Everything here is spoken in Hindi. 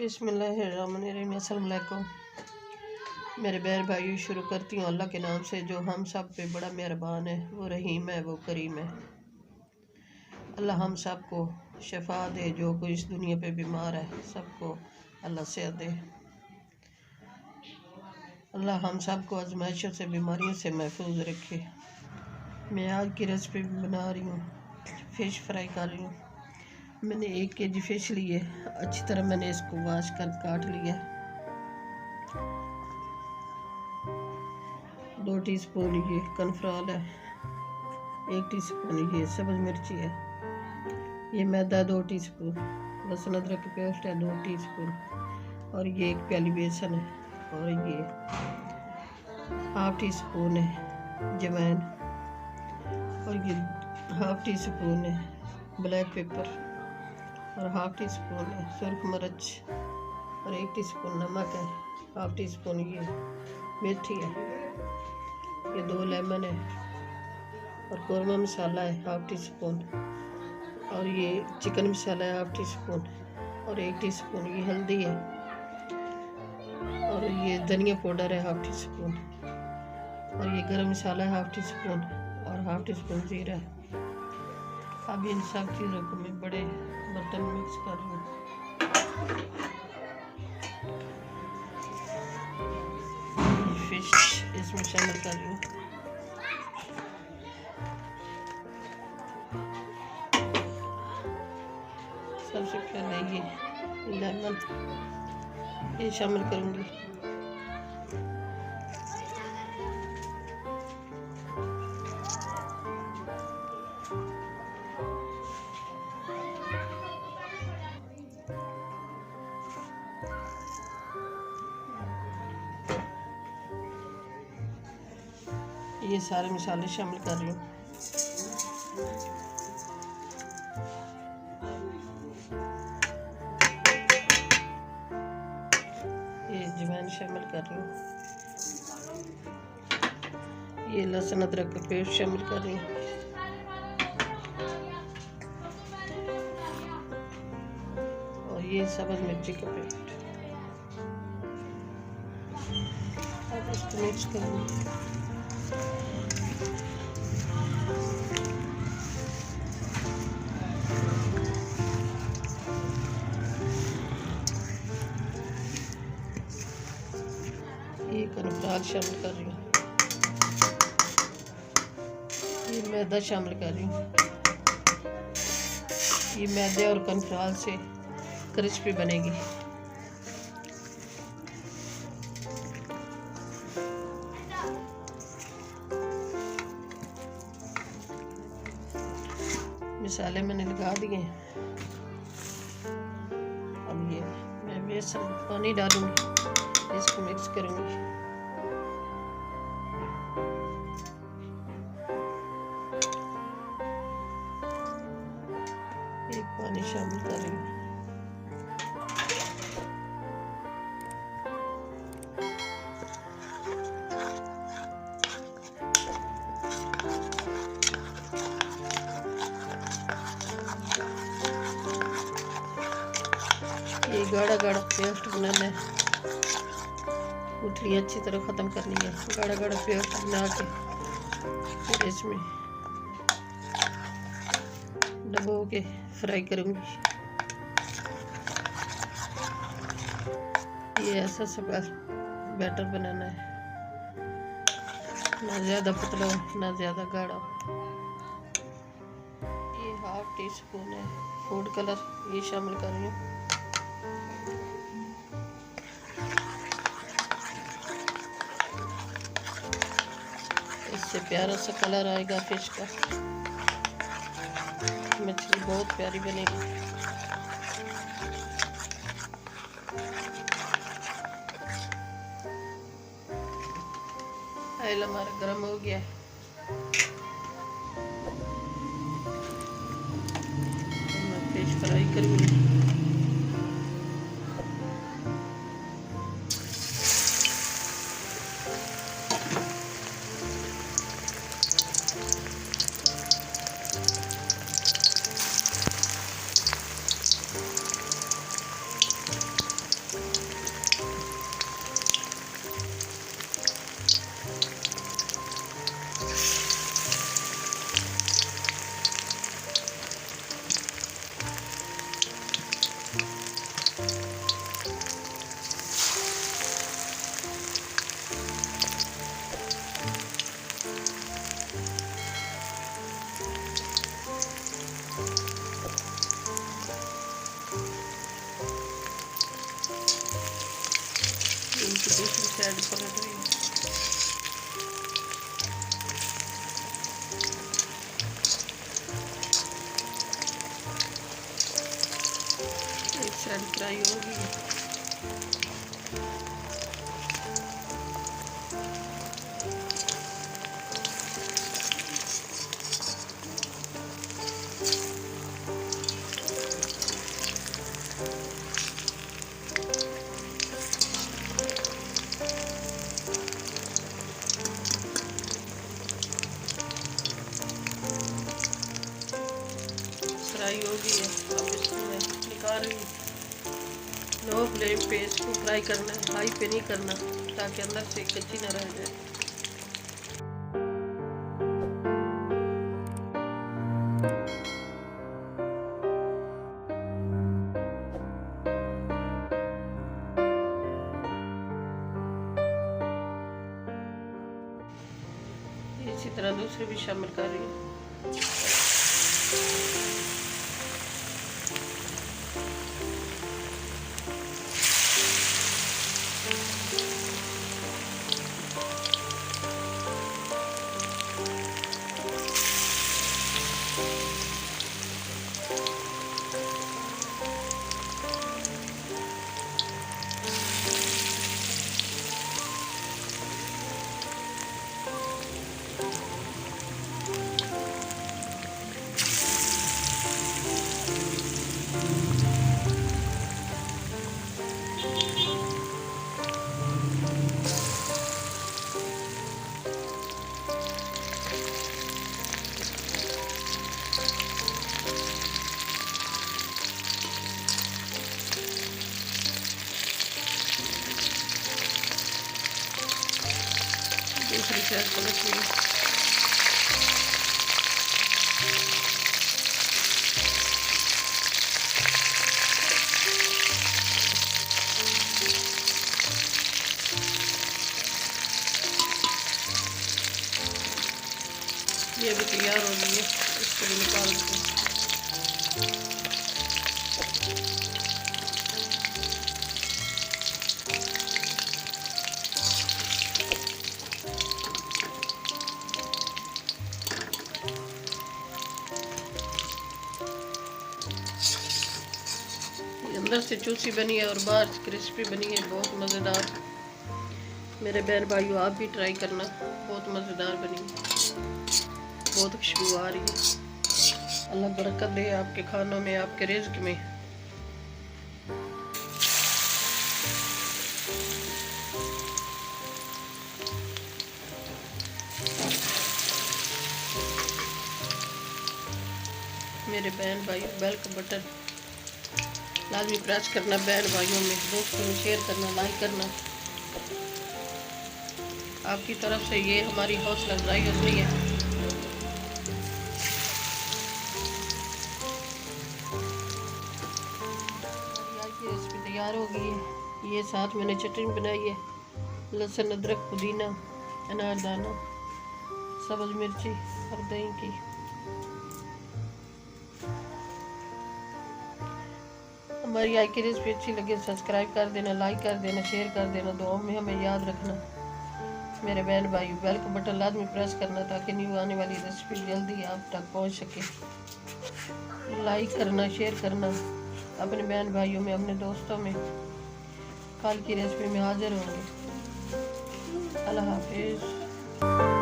बिस्मिल्लाहिर्रहमानिर्रहीम। अस्सलाम वालेकुम मेरे बहन भाइयों, शुरू करती हूँ अल्लाह के नाम से जो हम सब पे बड़ा मेहरबान है, वो रहीम है, वो करीम है। अल्लाह हम सब को शफा दे, जो कोई इस दुनिया पे बीमार है सबको अल्लाह सेहत दे। अल्लाह हम सब को आजमाइशों से, बीमारियों से महफूज रखे। मैं आज की रेसिपी बना रही हूँ, फ़िश फ्राई कर रही हूँ। मैंने 1 kg फ़िश ली है, अच्छी तरह मैंने इसको वॉश कर काट लिया। 2 टीस्पून ये कॉर्नफ्लोर है, 1 टीस्पून ये सब्ज़ मिर्ची है, ये मैदा 2 टीस्पून, लहसुन अदरक की पेस्ट है 2 टीस्पून, और ये 1 प्याली बेसन है, और ये 1/2 टीस्पून है अजवाइन, और ये 1/2 टीस्पून है ब्लैक पेपर, और 1/2 टीस्पून है सुर्ख मिर्च, और 1 टीस्पून नमक है, 1/2 टीस्पून ये मेथी है, ये 2 लेमन है, और कौरमा मसाला है 1/2 टीस्पून, और ये चिकन मसाला है 1/2 टीस्पून, और 1 टीस्पून ये हल्दी है, और ये धनिया पाउडर है 1/2 टीस्पून, और ये गरम मसाला है 1/2 टीस्पून, और 1/2 टीस्पून जीरा है। अब इन सब चीज़ों को मैं बड़े बर्तन में मिक्स कर रही हूँ। फिश इसमें शामिल कर रही हूँ। सबसे पहले ये लेमन ये शामिल करूँगी। ये सारे मसाले शामिल कर रही हूँ। ये अजवाइन शामिल कर रही हूँ। ये लहसुन अदरक का पेस्ट शामिल कर रही हूँ। और ये सब्ज़ मिर्ची का पेस्ट। अब इसको मिक्स करूँगी। ये कॉर्नफ्लोर शामिल कर रही हूँ। ये मैदा शामिल कर रही हूँ। ये मैदे और कॉर्नफ्लोर से क्रिस्पी बनेगी। मसाले मैंने लगा दिए। अब ये मैं बेसन पानी डालूंगी, इसको मिक्स करूंगी। एक पानी शामिल कर रही हूँ। ये गाढ़ा गाढ़ा पेस्ट बनाना है, गुठली अच्छी तरह ख़त्म करनी है। गाढ़ा गाढ़ा पेस्ट बना के फिर इसमें डबो के फ्राई करूँगी। ये ऐसा सब बैटर बनाना है, ना ज़्यादा पतला ना ज़्यादा गाढ़ा। ये 1/2 टीस्पून है फूड कलर, ये शामिल कर रही हूँ। इससे प्यारा सा कलर आएगा फिश का, मछली बहुत प्यारी बनेगी। ऑयल हमारा गर्म हो गया है। मैं फिश फ्राई करूँगी। साइड पलट रही है। एक साइड फ्राई होगी। फ्राई हो गई है, अब इसको मैं निकाल रही हूँ। लो फ्लेम पे इसको फ्राई करना है, हाई पे नहीं करना ताकि अंदर से कच्ची ना रह जाए। इसी तरह दूसरे भी शामिल कर रही हूँ। दूसरी साइड पलट रही है। ये भी तैयार हो गई है, इसको भी निकाल देते हैं। अंदर से चूसी बनी है और बाहर से क्रिस्पी बनी है, बहुत मज़ेदार। मेरे बहन भाइयों आप भी ट्राई करना, बहुत मज़ेदार बनी है, बहुत खुशबू आ रही है। अल्लाह बरकत दे आपके खानों में, आपके रिज़्क में। मेरे बहन भाइयों बेल का बटन लाजमी प्रेस करना, बहन भाइयों में दोस्तों में शेयर करना, लाइक करना। आपकी तरफ से ये हमारी हौसला अफजाई होती है। ये रेसिपी तैयार हो गई है। ये साथ मैंने चटनी बनाई है, लहसुन, अदरक, पुदीना, अनारदाना, सब्ज़ मिर्ची और दही की। हमारी आज की रेसिपी अच्छी लगे सब्सक्राइब कर देना, लाइक कर देना, शेयर कर देना, दुआओं में हमें याद रखना। मेरे बहन भाई बेल का बटन लाजमी प्रेस करना ताकि न्यू आने वाली रेसिपी जल्दी आप तक पहुंच सके। लाइक करना, शेयर करना अपने बहन भाइयों में, अपने दोस्तों में। कल की रेसिपी में हाजिर होंगे। अल्लाह हाफिज़।